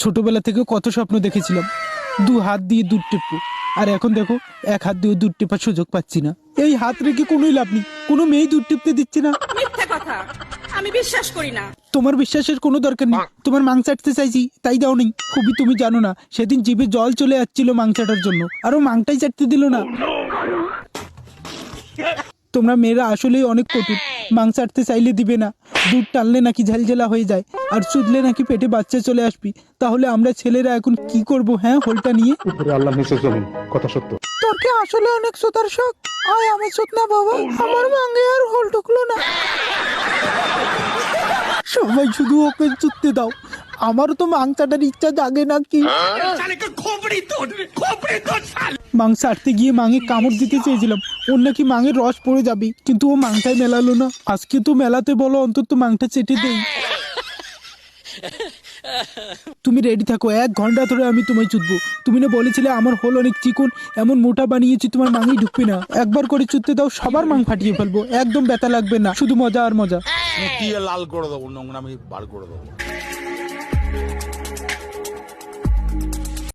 ছোটবেলা থেকে কত স্বপ্ন দেখেছিলাম, 2 হাত দিয়ে দুধ টেপবো, আর এখন দেখো 1 হাত দিয়ে দুধ টেপার সুযোগ পাচ্ছি না। এই হাত রেখে কোনোই লাভ নেই, কোনো মেয়েই দুধ টিপতে দিচ্ছে না। মিথ্যে কথা, আমি বিশ্বাস করি না। তোমার বিশ্বাসের কোনো দরকার নেই, তোমার মাং চাটতে চাইছি তাই দাও নেই। খুবই তুমি জানো না, সেদিন জিভে জল চলে যাচ্ছিল মাং চাটার জন্য, আর ও মাংটাই চাটতে দিল না। তোমরা মেয়েরা আসলেই অনেক কটু, মাং চাটতে চাইলে দিবে না, দুধ টানলে নাকি ঝালঝালা হয়ে যায়, আর চুদলে নাকি পেটে বাচ্চা চলে আসবি। তাহলে আমরা ছেলেরা এখন কি করব? হ্যাঁ, হোলটা নিয়ে উপরে আল্লাহ নিচে জমিন, কথা সত্য। তোর কি আসলে অনেক সোতার শখ? আয় আমার সোত না বাবা, আমার মাঙ্গে আর হোল ঢুকলো না। সবাই শুধু ওকে চুততে দাও, আমারও তো মাং চাটার ইচ্ছা জাগে নাকি। মাং চাটতে গিয়ে মাঙে কামড় দিতে চেয়েছিলাম, ওর নাকি মাঙের রস পড়ে যাবে, কিন্তু ও মাংটাই মেলালো না। আজকে তো মেলাতে বলো, অন্তত মাংটা চেটে দেই। তুমি রেডি থাকো, 1 ঘন্টা ধরে আমি তোমায় চুদবো। তুমি না বলেছিলে আমার হোল অনেক চিকন, এমন মোটা বানিয়েছি তোমার মাঙেই ঢুকবে না। একবার করে চুদতে দাও, সবার মাং ফাটিয়ে ফেলবো, একদম ব্যথা লাগবে না, শুধু মজা আর মজা। দিয়ে লাল করে দেবো, নোংরা আমি বার করে দেবো।